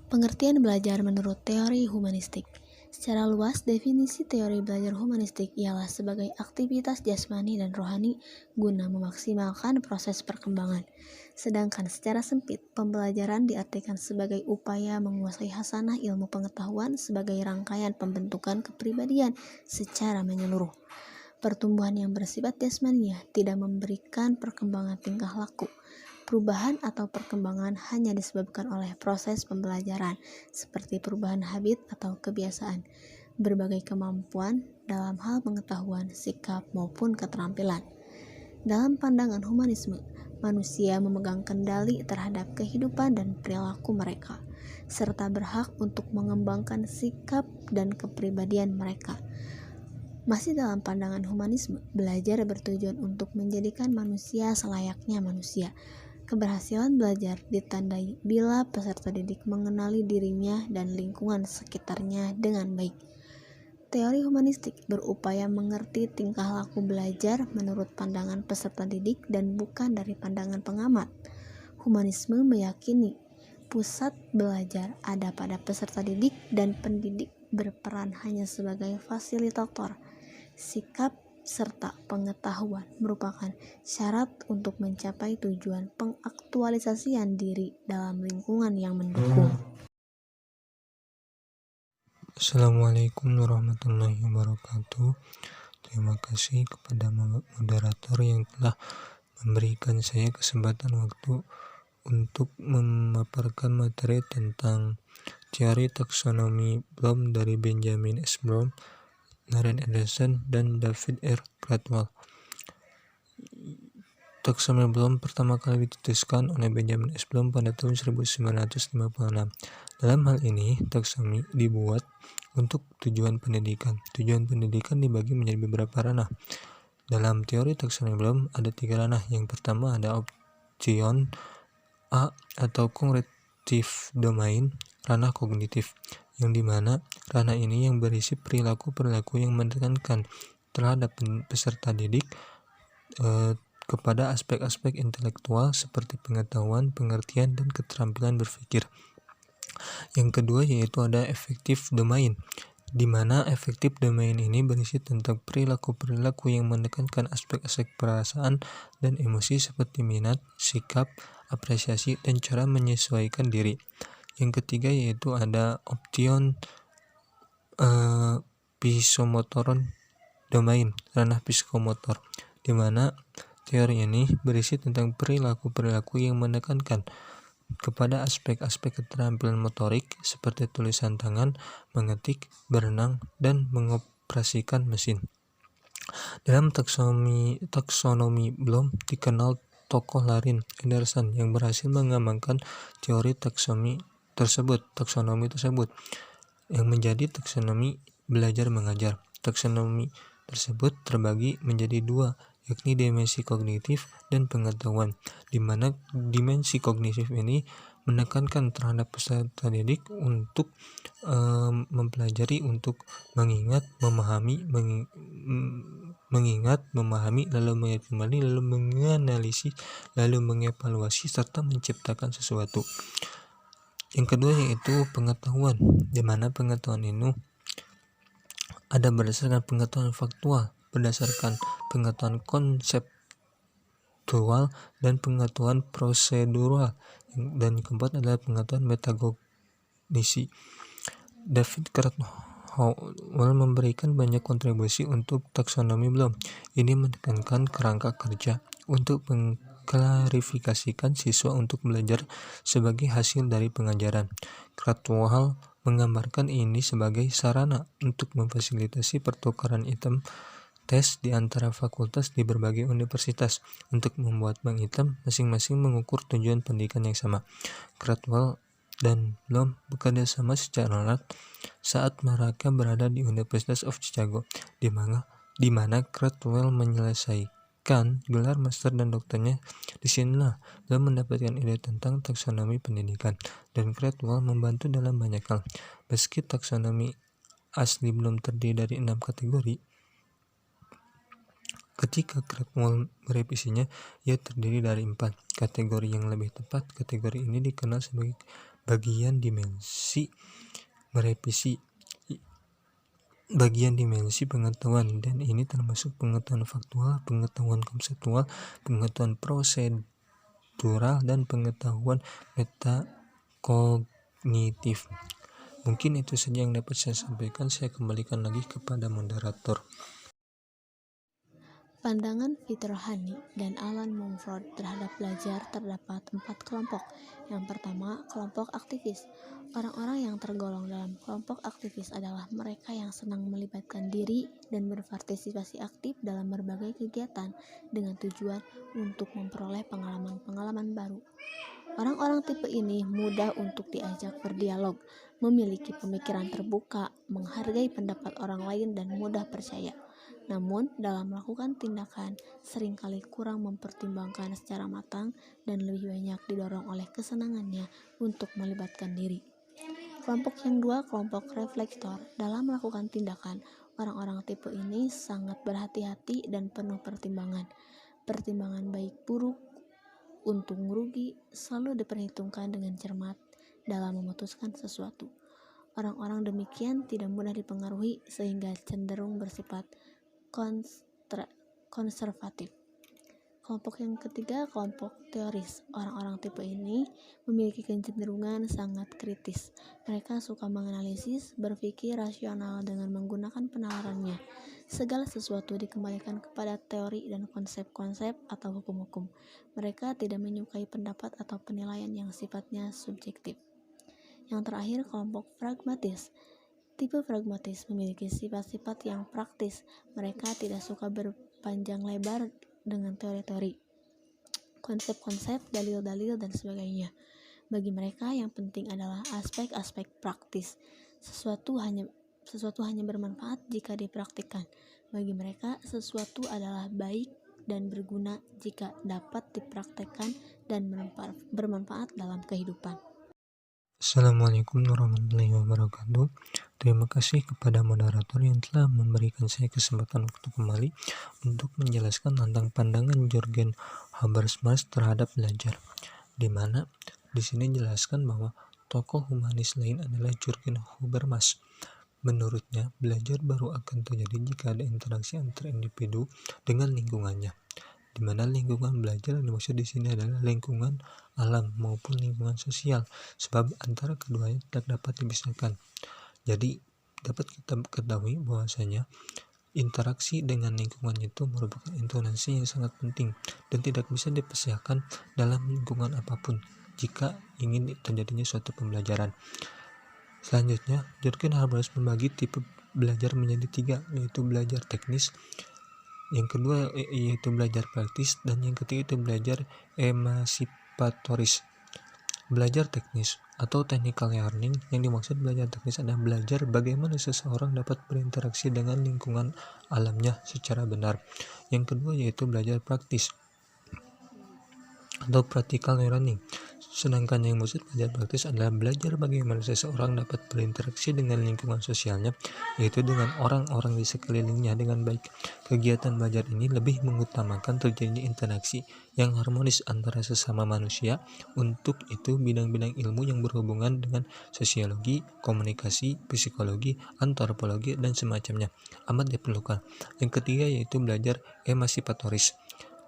Pengertian belajar menurut teori humanistik. Secara luas, definisi teori belajar humanistik ialah sebagai aktivitas jasmani dan rohani guna memaksimalkan proses perkembangan. Sedangkan secara sempit, pembelajaran diartikan sebagai upaya menguasai hasanah ilmu pengetahuan sebagai rangkaian pembentukan kepribadian secara menyeluruh. Pertumbuhan yang bersifat jasmaniah tidak memberikan perkembangan tingkah laku. Perubahan atau perkembangan hanya disebabkan oleh proses pembelajaran, seperti perubahan habit atau kebiasaan, berbagai kemampuan dalam hal pengetahuan, sikap, maupun keterampilan. Dalam pandangan humanisme, manusia memegang kendali terhadap kehidupan dan perilaku mereka, serta berhak untuk mengembangkan sikap dan kepribadian mereka. Masih dalam pandangan humanisme, belajar bertujuan untuk menjadikan manusia selayaknya manusia. Keberhasilan belajar ditandai bila peserta didik mengenali dirinya dan lingkungan sekitarnya dengan baik. Teori humanistik berupaya mengerti tingkah laku belajar menurut pandangan peserta didik dan bukan dari pandangan pengamat. Humanisme meyakini pusat belajar ada pada peserta didik dan pendidik berperan hanya sebagai fasilitator. Sikap serta pengetahuan merupakan syarat untuk mencapai tujuan pengaktualisasian diri dalam lingkungan yang mendukung. Assalamualaikum warahmatullahi wabarakatuh. Terima kasih kepada moderator yang telah memberikan saya kesempatan waktu untuk memaparkan materi tentang teori taksonomi Bloom dari Benjamin S. Bloom, Lauren Anderson, dan David R. Caldwell. Taksonomi Bloom pertama kali dicetuskan oleh Benjamin S. Bloom pada tahun 1956. Dalam hal ini, taksonomi dibuat untuk tujuan pendidikan. Tujuan pendidikan dibagi menjadi beberapa ranah. Dalam teori taksonomi Bloom ada 3 ranah. Yang pertama ada option A atau cognitive domain, ranah kognitif, yang dimana ranah ini yang berisi perilaku-perilaku yang menekankan terhadap peserta didik kepada aspek-aspek intelektual seperti pengetahuan, pengertian, dan keterampilan berpikir. Yang kedua yaitu ada affective domain, di mana affective domain ini berisi tentang perilaku-perilaku yang menekankan aspek-aspek perasaan dan emosi seperti minat, sikap, apresiasi, dan cara menyesuaikan diri. Yang ketiga yaitu ada option psikomotoron domain, ranah psikomotor, di mana teori ini berisi tentang perilaku-perilaku yang menekankan kepada aspek-aspek keterampilan motorik seperti tulisan tangan, mengetik, berenang, dan mengoperasikan mesin. Dalam taksonomi Bloom dikenal tokoh Lauren Anderson yang berhasil mengembangkan teori taksonomi tersebut yang menjadi taksonomi belajar mengajar. Taksonomi tersebut terbagi menjadi 2, yakni dimensi kognitif dan pengetahuan, di mana dimensi kognitif ini menekankan terhadap peserta didik untuk mempelajari untuk mengingat, memahami, lalu mengingat kembali, lalu menganalisis, lalu mengevaluasi, serta menciptakan sesuatu. Yang kedua yaitu pengetahuan, di mana pengetahuan ini ada berdasarkan pengetahuan faktual, berdasarkan pengetahuan konseptual, dan pengetahuan prosedural. Dan keempat adalah pengetahuan metakognisi. David Caldwell memberikan banyak kontribusi untuk taksonomi Bloom. Ini menekankan kerangka kerja untuk mengklarifikasikan siswa untuk belajar sebagai hasil dari pengajaran. Caldwell menggambarkan ini sebagai sarana untuk memfasilitasi pertukaran item tes di antara fakultas di berbagai universitas untuk membuat bank item masing-masing mengukur tujuan pendidikan yang sama. Caldwell dan Bloom bekerja sama secara erat saat mereka berada di University of Chicago, di mana Caldwell menyelesaikan gelar master dan doktornya. Disinilah Bloom mendapatkan ide tentang taksonomi pendidikan, dan Caldwell membantu dalam banyak hal. Meski taksonomi asli Bloom terdiri dari 6 kategori, ketika Caldwell merevisinya, ia terdiri dari 4 kategori. Yang lebih tepat, kategori ini dikenal sebagai bagian dimensi pengetahuan, dan ini termasuk pengetahuan faktual, pengetahuan konseptual, pengetahuan prosedural, dan pengetahuan metakognitif. Mungkin itu saja yang dapat saya sampaikan. Saya kembalikan lagi kepada moderator. Pandangan Peter Hani dan Alan Mumford terhadap belajar terdapat 4 kelompok. Yang pertama, kelompok aktivis. Orang-orang yang tergolong dalam kelompok aktivis adalah mereka yang senang melibatkan diri dan berpartisipasi aktif dalam berbagai kegiatan dengan tujuan untuk memperoleh pengalaman-pengalaman baru. Orang-orang tipe ini mudah untuk diajak berdialog, memiliki pemikiran terbuka, menghargai pendapat orang lain, dan mudah percaya. Namun, dalam melakukan tindakan, seringkali kurang mempertimbangkan secara matang dan lebih banyak didorong oleh kesenangannya untuk melibatkan diri. Kelompok yang dua, kelompok reflektor. Dalam melakukan tindakan, orang-orang tipe ini sangat berhati-hati dan penuh pertimbangan. Pertimbangan baik buruk, untung rugi selalu diperhitungkan dengan cermat dalam memutuskan sesuatu. Orang-orang demikian tidak mudah dipengaruhi sehingga cenderung bersifat konservatif. Kelompok yang ketiga, kelompok teoris. Orang-orang tipe ini memiliki kecenderungan sangat kritis. Mereka suka menganalisis, berpikir rasional dengan menggunakan penalarannya. Segala sesuatu dikembalikan kepada teori dan konsep-konsep atau hukum-hukum. Mereka tidak menyukai pendapat atau penilaian yang sifatnya subjektif. Yang terakhir, kelompok pragmatis. Tipe pragmatis memiliki sifat-sifat yang praktis. Mereka tidak suka berpanjang lebar dengan teori-teori, konsep-konsep, dalil-dalil, dan sebagainya. Bagi mereka yang penting adalah aspek-aspek praktis. Sesuatu hanya bermanfaat jika dipraktikkan. Bagi mereka, sesuatu adalah baik dan berguna jika dapat dipraktikkan dan bermanfaat dalam kehidupan. Assalamualaikum warahmatullahi wabarakatuh. Terima kasih kepada moderator yang telah memberikan saya kesempatan waktu kembali untuk menjelaskan tentang pandangan Jürgen Habermas terhadap belajar, di mana di sini jelaskan bahwa tokoh humanis lain adalah Jürgen Habermas. Menurutnya, belajar baru akan terjadi jika ada interaksi antar individu dengan lingkungannya, di mana lingkungan belajar yang dimaksud di sini adalah lingkungan alam maupun lingkungan sosial, sebab antara keduanya tidak dapat dipisahkan. Jadi dapat kita ketahui bahwasanya interaksi dengan lingkungan itu merupakan intonasi yang sangat penting dan tidak bisa dipisahkan dalam lingkungan apapun jika ingin terjadinya suatu pembelajaran. Selanjutnya, Jürgen Habermas membagi tipe belajar menjadi 3, yaitu belajar teknis, yang kedua yaitu belajar praktis, dan yang ketiga itu belajar emasipatoris. Belajar teknis atau technical learning, yang dimaksud belajar teknis adalah belajar bagaimana seseorang dapat berinteraksi dengan lingkungan alamnya secara benar. Yang kedua yaitu belajar praktis atau practical learning. Sedangkan yang maksud belajar praktis adalah belajar bagaimana seseorang dapat berinteraksi dengan lingkungan sosialnya, yaitu dengan orang-orang di sekelilingnya dengan baik. Kegiatan belajar ini lebih mengutamakan terjadinya interaksi yang harmonis antara sesama manusia. Untuk itu, bidang-bidang ilmu yang berhubungan dengan sosiologi, komunikasi, psikologi, antropologi, dan semacamnya amat diperlukan. Yang ketiga yaitu belajar emasipatoris,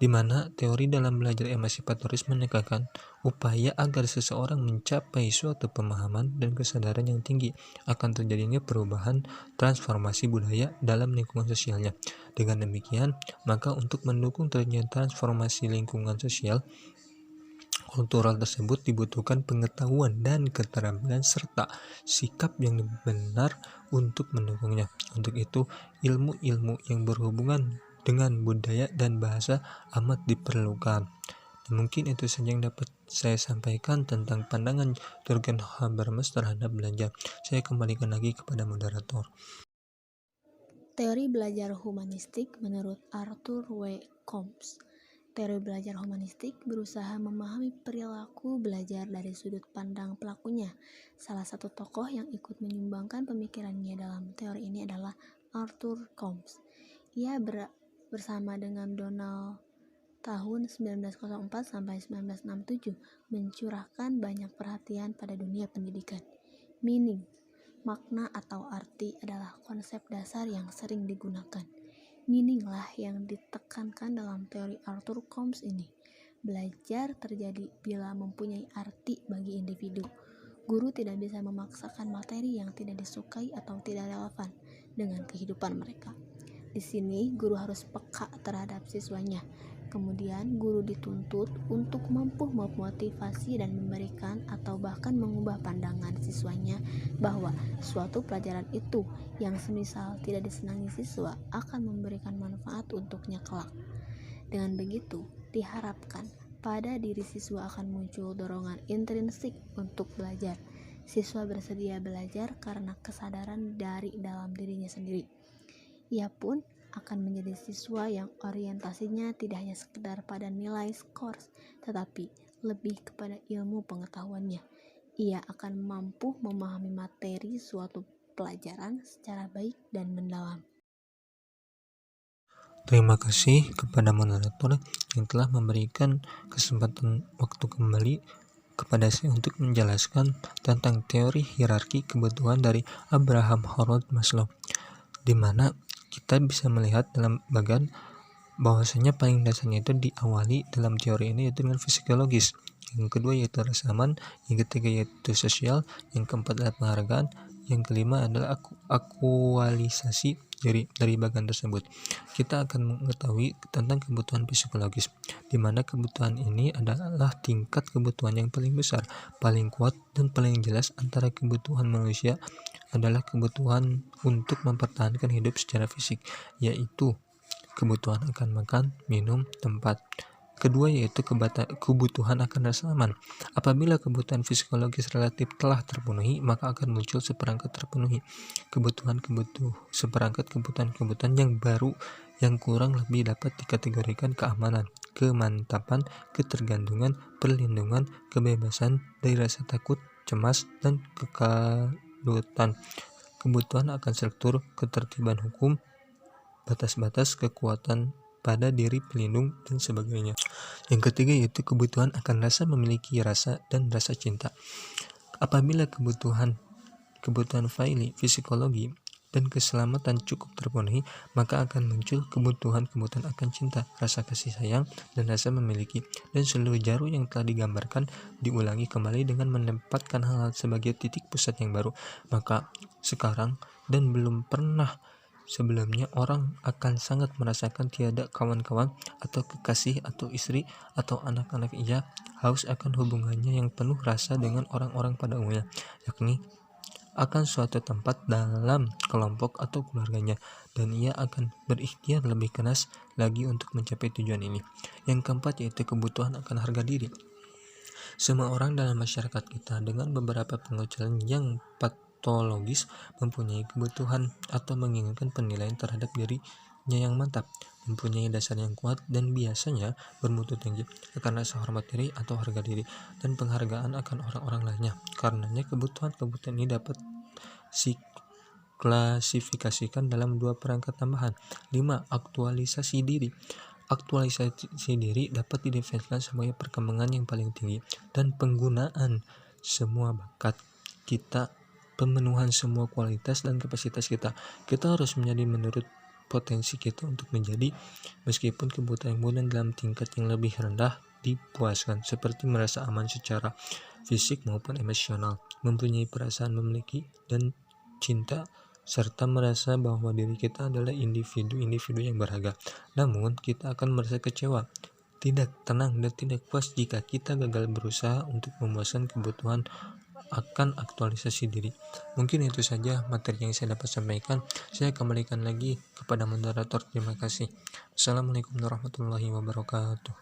di mana teori dalam belajar emasipatoris menekankan upaya agar seseorang mencapai suatu pemahaman dan kesadaran yang tinggi akan terjadinya perubahan transformasi budaya dalam lingkungan sosialnya. Dengan demikian, maka untuk mendukung terjadinya transformasi lingkungan sosial kultural tersebut dibutuhkan pengetahuan dan keterampilan serta sikap yang benar untuk mendukungnya. Untuk itu, ilmu-ilmu yang berhubungan dengan budaya dan bahasa amat diperlukan. Dan mungkin itu saja yang dapat saya sampaikan tentang pandangan Jürgen Habermas terhadap belajar. Saya kembalikan lagi kepada moderator. Teori belajar humanistik menurut Arthur W. Combs. Teori belajar humanistik berusaha memahami perilaku belajar dari sudut pandang pelakunya. Salah satu tokoh yang ikut menyumbangkan pemikirannya dalam teori ini adalah Arthur Combs. Ia bersama dengan Donald tahun 1904 sampai 1967 mencurahkan banyak perhatian pada dunia pendidikan. Meaning, makna atau arti adalah konsep dasar yang sering digunakan. Meaning lah yang ditekankan dalam teori Arthur Combs ini. Belajar terjadi bila mempunyai arti bagi individu. Guru tidak bisa memaksakan materi yang tidak disukai atau tidak relevan dengan kehidupan mereka. Di sini guru harus peka terhadap siswanya. Kemudian guru dituntut untuk mampu memotivasi dan memberikan atau bahkan mengubah pandangan siswanya bahwa suatu pelajaran itu yang semisal tidak disenangi siswa akan memberikan manfaat untuknya kelak. Dengan begitu, diharapkan pada diri siswa akan muncul dorongan intrinsik untuk belajar. Siswa bersedia belajar karena kesadaran dari dalam dirinya sendiri. Ia pun akan menjadi siswa yang orientasinya tidak hanya sekedar pada nilai skors, tetapi lebih kepada ilmu pengetahuannya. Ia akan mampu memahami materi suatu pelajaran secara baik dan mendalam. Terima kasih kepada moderator yang telah memberikan kesempatan waktu kembali kepada saya untuk menjelaskan tentang teori hierarki kebutuhan dari Abraham Harold Maslow, di mana kita bisa melihat dalam bagian bahwasanya paling dasarnya itu diawali dalam teori ini yaitu dengan fisiologis, yang kedua yaitu rasa aman, yang ketiga yaitu sosial, yang keempat adalah penghargaan, yang kelima adalah akualisasi dari bagian tersebut. Kita akan mengetahui tentang kebutuhan psikologis, di mana kebutuhan ini adalah tingkat kebutuhan yang paling besar, paling kuat, dan paling jelas antara kebutuhan manusia adalah kebutuhan untuk mempertahankan hidup secara fisik, yaitu kebutuhan akan makan, minum, tempat. Kedua yaitu kebutuhan akan rasa aman. Apabila kebutuhan fisiologis relatif telah terpenuhi, maka akan muncul seperangkat terpenuhi seperangkat kebutuhan yang baru yang kurang lebih dapat dikategorikan keamanan, kemantapan, ketergantungan, perlindungan, kebebasan dari rasa takut, cemas, dan kekalutan. Kebutuhan akan struktur, ketertiban hukum, batas-batas, kekuatan pada diri pelindung, dan sebagainya. Yang ketiga yaitu kebutuhan akan rasa memiliki rasa dan rasa cinta. Apabila kebutuhan psikologi dan keselamatan cukup terpenuhi, maka akan muncul kebutuhan akan cinta, rasa kasih sayang, dan rasa memiliki. Dan seluruh jarum yang telah digambarkan diulangi kembali dengan menempatkan hal-hal sebagai titik pusat yang baru. Maka sekarang dan belum pernah sebelumnya orang akan sangat merasakan tiada kawan-kawan atau kekasih atau istri atau anak-anak. Ia haus akan hubungannya yang penuh rasa dengan orang-orang pada umumnya, yakni akan suatu tempat dalam kelompok atau keluarganya, dan ia akan berikhtiar lebih keras lagi untuk mencapai tujuan ini. Yang keempat yaitu kebutuhan akan harga diri. Semua orang dalam masyarakat kita dengan beberapa pengecualian yang patologis mempunyai kebutuhan atau menginginkan penilaian terhadap dirinya yang mantap, mempunyai dasar yang kuat, dan biasanya bermutu tinggi akan rasa hormat diri atau harga diri dan penghargaan akan orang-orang lainnya. Karenanya kebutuhan ini dapat diklasifikasikan dalam dua perangkat tambahan. 5. Aktualisasi diri. Aktualisasi diri dapat didefinisikan sebagai perkembangan yang paling tinggi dan penggunaan semua bakat kita, pemenuhan semua kualitas dan kapasitas kita. Kita harus menjadi menurut potensi kita untuk menjadi, meskipun kebutuhan dalam tingkat yang lebih rendah dipuaskan, seperti merasa aman secara fisik maupun emosional, mempunyai perasaan memiliki dan cinta, serta merasa bahwa diri kita adalah individu yang berharga. Namun kita akan merasa kecewa, tidak tenang, dan tidak puas jika kita gagal berusaha untuk memuaskan kebutuhan akan aktualisasi diri. Mungkin itu saja materi yang saya dapat sampaikan. Saya kembalikan lagi kepada moderator. Terima kasih. Assalamualaikum warahmatullahi wabarakatuh.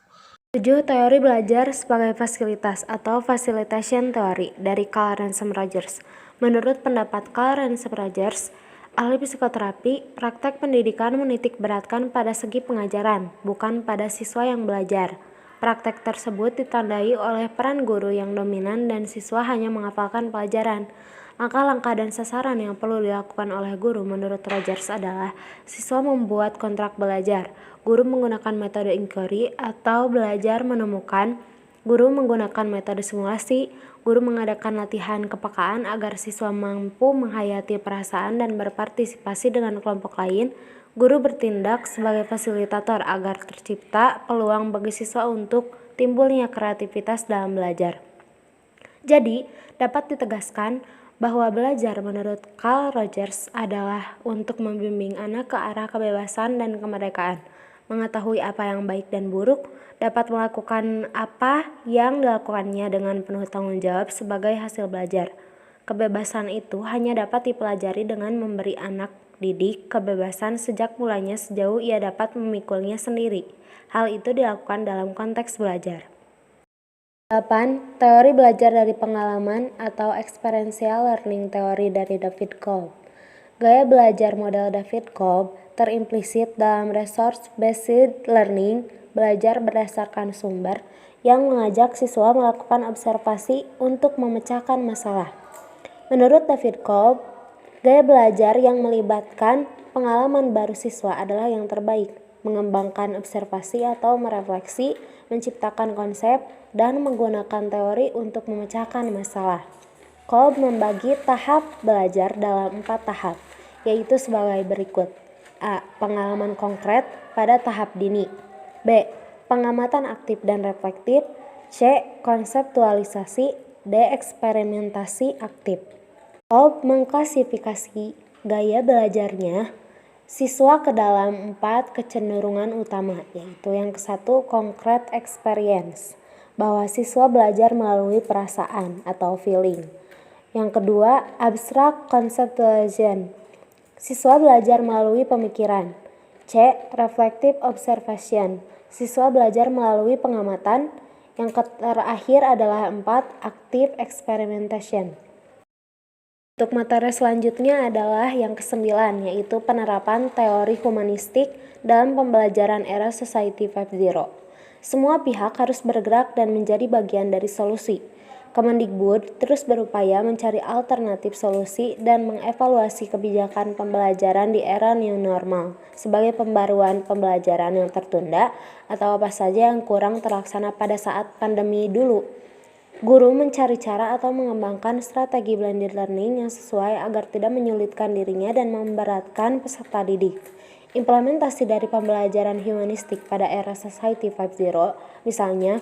7. Teori belajar sebagai fasilitas atau facilitation theory dari Carl Ransom Rogers. Menurut pendapat Carl Ransom Rogers, ahli psikoterapi, praktek pendidikan menitik beratkan pada segi pengajaran, bukan pada siswa yang belajar. Praktek tersebut ditandai oleh peran guru yang dominan dan siswa hanya menghafalkan pelajaran. Langkah-langkah dan sasaran yang perlu dilakukan oleh guru menurut Rogers adalah siswa membuat kontrak belajar, guru menggunakan metode inquiry atau belajar menemukan, guru menggunakan metode simulasi, guru mengadakan latihan kepekaan agar siswa mampu menghayati perasaan dan berpartisipasi dengan kelompok lain, guru bertindak sebagai fasilitator agar tercipta peluang bagi siswa untuk timbulnya kreativitas dalam belajar. Jadi, dapat ditegaskan bahwa belajar menurut Carl Rogers adalah untuk membimbing anak ke arah kebebasan dan kemerdekaan, mengetahui apa yang baik dan buruk, dapat melakukan apa yang dilakukannya dengan penuh tanggung jawab sebagai hasil belajar. Kebebasan itu hanya dapat dipelajari dengan memberi anak didik kebebasan sejak mulanya sejauh ia dapat memikulnya sendiri. Hal itu dilakukan dalam konteks belajar. 8. Teori belajar dari pengalaman atau experiential learning theory dari David Kolb. Gaya belajar model David Kolb terimplisit dalam resource-based learning, belajar berdasarkan sumber, yang mengajak siswa melakukan observasi untuk memecahkan masalah. Menurut David Kolb, gaya belajar yang melibatkan pengalaman baru siswa adalah yang terbaik, mengembangkan observasi atau merefleksi, menciptakan konsep, dan menggunakan teori untuk memecahkan masalah. Kolb membagi tahap belajar dalam 4 tahap, yaitu sebagai berikut. A. Pengalaman konkret pada tahap dini. B. Pengamatan aktif dan reflektif. C. Konseptualisasi. D. Eksperimentasi aktif. Kolb mengklasifikasi gaya belajarnya siswa ke dalam 4 kecenderungan utama, yaitu yang ke-1 concrete experience, bahwa siswa belajar melalui perasaan atau feeling. Yang kedua, abstract conceptualization, siswa belajar melalui pemikiran. C. Reflective observation, siswa belajar melalui pengamatan. Yang terakhir adalah 4, active experimentation. Untuk materi selanjutnya adalah yang ke-9, yaitu penerapan teori humanistik dalam pembelajaran era Society 5.0. Semua pihak harus bergerak dan menjadi bagian dari solusi. Kemendikbud terus berupaya mencari alternatif solusi dan mengevaluasi kebijakan pembelajaran di era new normal sebagai pembaruan pembelajaran yang tertunda atau apa saja yang kurang terlaksana pada saat pandemi dulu. Guru mencari cara atau mengembangkan strategi blended learning yang sesuai agar tidak menyulitkan dirinya dan memberatkan peserta didik. Implementasi dari pembelajaran humanistik pada era Society 5.0, misalnya,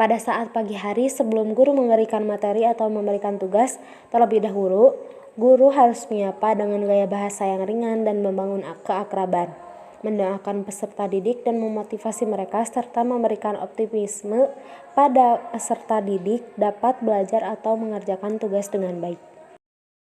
pada saat pagi hari sebelum guru memberikan materi atau memberikan tugas, terlebih dahulu, guru harus menyapa dengan gaya bahasa yang ringan dan membangun keakraban, mendoakan peserta didik dan memotivasi mereka serta memberikan optimisme pada peserta didik dapat belajar atau mengerjakan tugas dengan baik.